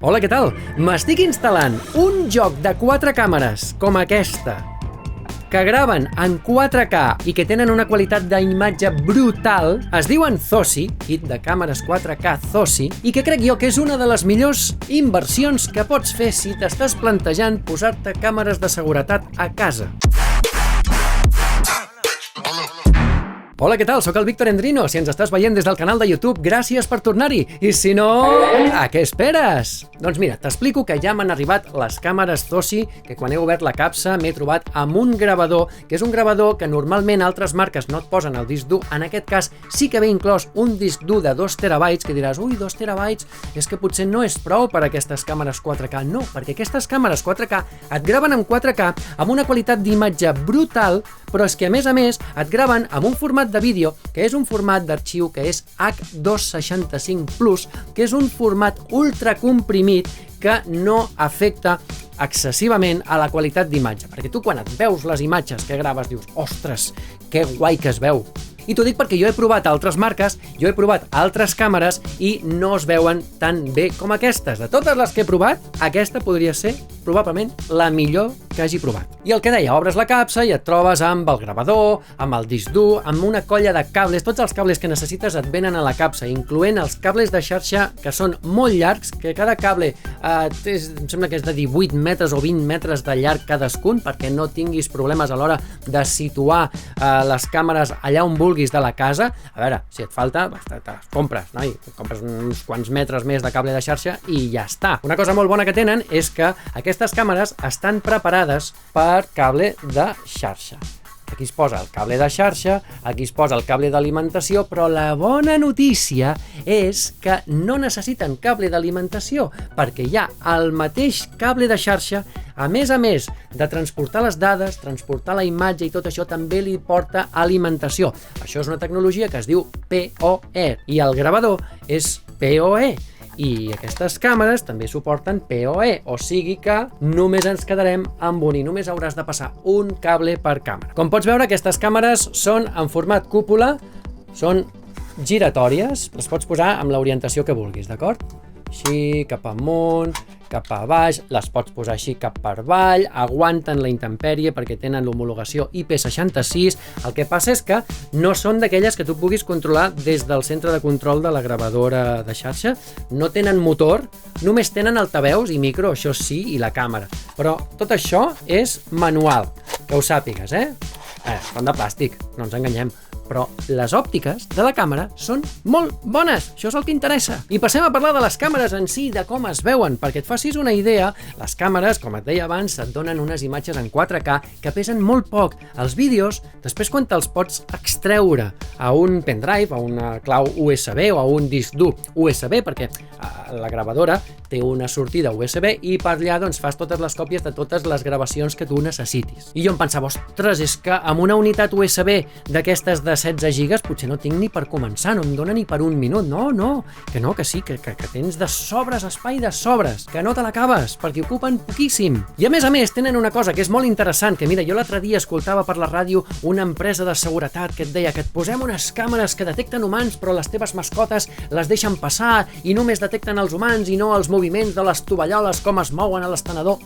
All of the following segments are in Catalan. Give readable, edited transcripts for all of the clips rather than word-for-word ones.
Hola, què tal? M'estic instal·lant un joc de 4 càmeres com aquesta que graven en 4K i que tenen una qualitat d'imatge brutal. Es diuen Zosi, kit de càmeres 4K Zosi, i que crec jo que és una de les millors inversions que pots fer si t'estàs plantejant posar-te càmeres de seguretat a casa. Hola, què tal? Soc el Víctor Endrino. Si ens estàs veient des del canal de YouTube, gràcies per tornar-hi. I si no, a què esperes? Doncs mira, t'explico que ja m'han arribat les càmeres Zosi, que quan he obert la capsa m'he trobat amb un gravador, que és un gravador que normalment altres marques no et posen el disc dur. En aquest cas sí que ve inclòs un disc dur de 2 terabytes, que diràs, ui, 2 terabytes, és que potser no és prou per a aquestes càmeres 4K. No, perquè aquestes càmeres 4K et graven en 4K amb una qualitat d'imatge brutal, però és que a més et graven amb un format de vídeo, que és un format d'arxiu que és H265+, que és un format ultracomprimit que no afecta excessivament a la qualitat d'imatge. Perquè tu quan et veus les imatges que graves dius, ostres, que guai que es veu. I t'ho dic perquè jo he provat altres marques, jo he provat altres càmeres i no es veuen tan bé com aquestes. De totes les que he provat, aquesta podria ser probablement la millor que hagi provat. I el que deia, obres la capsa i et trobes amb el gravador, amb el disc dur, amb una colla de cables. Tots els cables que necessites et venen a la capsa, incloent els cables de xarxa que són molt llargs, que cada cable em sembla que és de 18 metres o 20 metres de llarg cadascun, perquè no tinguis problemes a l'hora de situar les càmeres allà on vulguis de la casa. A veure, si et falta, te les compres, no? I compres uns quants metres més de cable de xarxa i ja està. Una cosa molt bona que tenen és que aquestes càmeres estan preparades per cable de xarxa. Aquí es posa el cable de xarxa, aquí es posa el cable d'alimentació, però la bona notícia és que no necessiten cable d'alimentació, perquè hi ha el mateix cable de xarxa, a més de transportar les dades, transportar la imatge i tot això, també li porta alimentació. Això és una tecnologia que es diu PoE, i el gravador és PoE. I aquestes càmeres també suporten PoE, o sigui que només ens quedarem amb un i només hauràs de passar un cable per càmera. Com pots veure, aquestes càmeres són en format cúpula, són giratòries, les pots posar amb l'orientació que vulguis, d'acord? Així, cap amunt, cap a baix, les pots posar així cap per avall, aguanten la intempèrie perquè tenen l'homologació IP66. El que passa és que no són d'aquelles que tu puguis controlar des del centre de control de la gravadora de xarxa, no tenen motor, només tenen altaveus i micro, això sí, i la càmera. Però tot això és manual, que ho sàpigues, són de plàstic, no ens enganyem. Però les òptiques de la càmera són molt bones, això és el que interessa. I passem a parlar de les càmeres en si, de com es veuen. Perquè et facis una idea, les càmeres, com et deia abans, et donen unes imatges en 4K que pesen molt poc. Els vídeos, després quan te'ls pots extreure a un pendrive, a una clau USB o a un disc dur USB, perquè la gravadora té una sortida USB i per allà doncs fas totes les còpies de totes les gravacions que tu necessitis. I jo em pensava, ostres, és que amb una unitat USB d'aquestes de 16 gigas potser no tinc ni per començar, no em dona ni per un minut. No, que sí, que tens de sobres espai de sobres, que no te l'acabes, perquè ocupen poquíssim. I a més tenen una cosa que és molt interessant, que mira, jo l'altre dia escoltava per la ràdio una empresa de seguretat que et deia que et posem unes càmeres que detecten humans però les teves mascotes les deixen passar i només detecten els humans i no els moviments de les tovalloles, com es mouen a l'estenedor.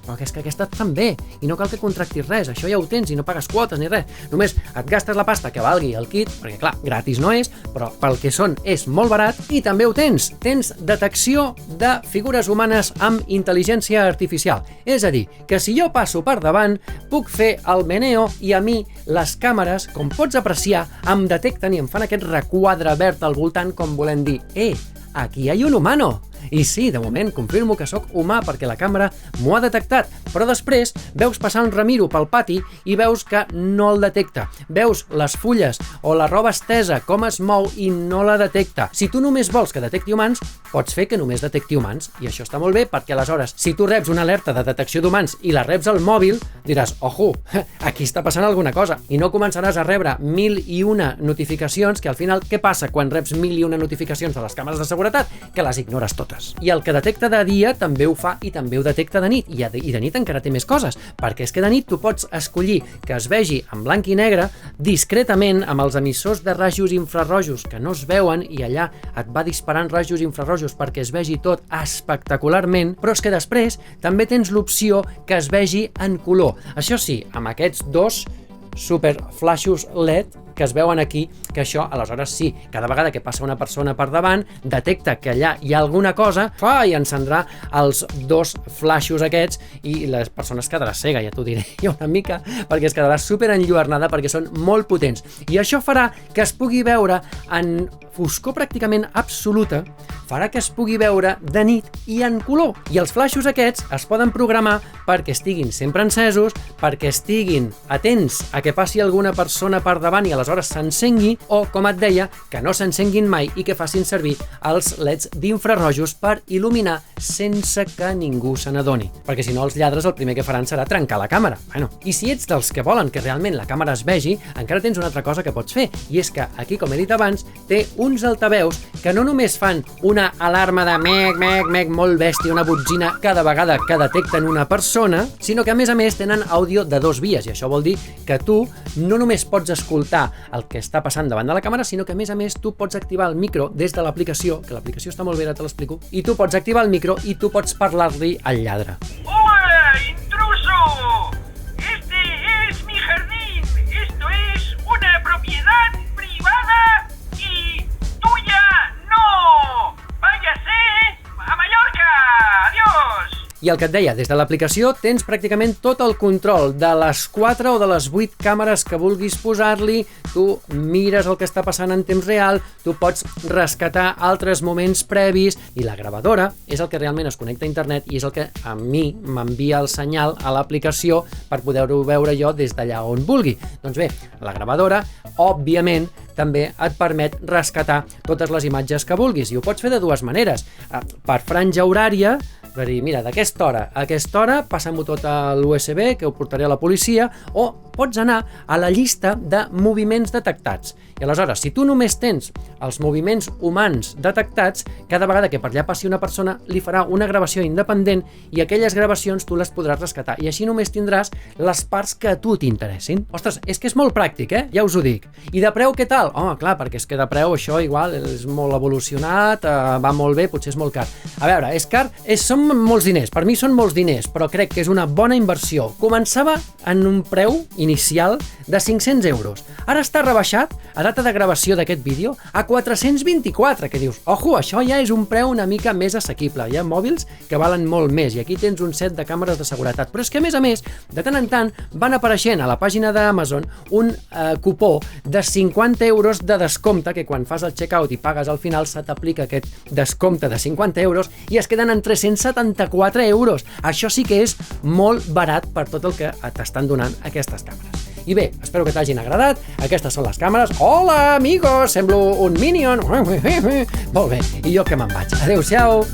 Però és que aquesta també, i no cal que contractis res, això ja ho tens i no pagues quotes ni res. Només et gastes la pasta que valgui el kit, perquè clar, gratis no és, però pel que són és molt barat, i també ho tens. Tens detecció de figures humanes amb intel·ligència artificial. És a dir, que si jo passo per davant, puc fer el meneo i a mi les càmeres, com pots apreciar, em detecten i em fan aquest requadre verd al voltant com volent dir, aquí hi ha un humano. I sí, de moment confirmo que sóc humà perquè la càmera m'ho ha detectat, però després veus passar un remiro pel pati i veus que no el detecta. Veus les fulles o la roba estesa com es mou i no la detecta. Si tu només vols que detecti humans, pots fer que només detecti humans, i això està molt bé perquè aleshores, si tu reps una alerta de detecció d'humans i la reps al mòbil, diràs, ojo, aquí està passant alguna cosa, i no començaràs a rebre 1001 notificacions, que al final què passa quan reps 1001 notificacions de les càmeres de seguretat? Que les ignores totes. coses. I el que detecta de dia també ho fa i també ho detecta de nit. I de nit encara té més coses, perquè és que de nit tu pots escollir que es vegi en blanc i negre discretament amb els emissors de rajos infrarrojos que no es veuen i allà et va disparant rajos infrarrojos perquè es vegi tot espectacularment, però és que després també tens l'opció que es vegi en color. Això sí, amb aquests dos super flashos LED que es veuen aquí, que això, aleshores sí, cada vegada que passa una persona per davant, detecta que allà hi ha alguna cosa, i encendrà els dos flashos aquests i la persona es quedarà cega, ja t'ho diré jo una mica, perquè es quedarà super enlluernada perquè són molt potents. I això farà que es pugui veure en foscor pràcticament absoluta, farà que es pugui veure de nit i en color. I els flashos aquests es poden programar perquè estiguin sempre encesos, perquè estiguin atents a que passi alguna persona per davant i aleshores s'encengui, o, com et deia, que no s'encenguin mai i que facin servir els leds d'infrarrojos per il·luminar sense que ningú se n'adoni. Perquè si no, els lladres el primer que faran serà trencar la càmera. I si ets dels que volen que realment la càmera es vegi, encara tens una altra cosa que pots fer, i és que aquí, com he dit abans, té uns altaveus que no només fan una alarma de mec molt bèstia, una botzina cada vegada que detecten una persona, sinó que a més tenen àudio de 2 vies, i això vol dir que tu no només pots escoltar el que està passant davant de la càmera, sinó que a més tu pots activar el micro des de l'aplicació, que l'aplicació està molt bé, ara te l'explico, i tu pots activar el micro i tu pots parlar-li al lladre. ¡Hola, intruso! Este es mi jardín. Esto es una propiedad privada y tuya no. Váyase a Mallorca. Adiós. I el que et deia, des de l'aplicació tens pràcticament tot el control de les 4 o de les 8 càmeres que vulguis posar-li, tu mires el que està passant en temps real, tu pots rescatar altres moments previs i la gravadora és el que realment es connecta a internet i és el que a mi m'envia el senyal a l'aplicació per poder-ho veure jo des d'allà on vulgui. Doncs bé, la gravadora, òbviament, també et permet rescatar totes les imatges que vulguis i ho pots fer de 2 maneres. Per franja horària, per dir, mira, d'aquesta hora a aquesta hora passem-ho tot a l'USB, que ho portaré a la policia, o pots anar a la llista de moviments detectats. I aleshores, si tu només tens els moviments humans detectats, cada vegada que per allà passi una persona li farà una gravació independent i aquelles gravacions tu les podràs rescatar. I així només tindràs les parts que a tu t'interessin. Ostres, és que és molt pràctic, ja us ho dic. I de preu què tal? Home, clar, perquè és que de preu això igual és molt evolucionat, va molt bé, potser és molt car. A veure, és car? Són molts diners, per mi són molts diners, però crec que és una bona inversió. Començava en un preu inicial de 500 euros. Ara està rebaixat, a data de gravació d'aquest vídeo, a 424, que dius, ojo, això ja és un preu una mica més assequible. Hi ha mòbils que valen molt més i aquí tens un set de càmeres de seguretat. Però és que, a més, de tant en tant van apareixent a la pàgina d'Amazon un cupó de 50 euros de descompte, que quan fas el checkout i pagues al final se t'aplica aquest descompte de 50 euros i es queden en 374 euros. Això sí que és molt barat per tot el que t'estan donant aquestes càmeres. I bé, espero que t'hagin agradat. Aquestes són les càmeres. Hola, amigos! Semblo un Minion. Molt bé, i jo que me'n vaig. Adéu-siau!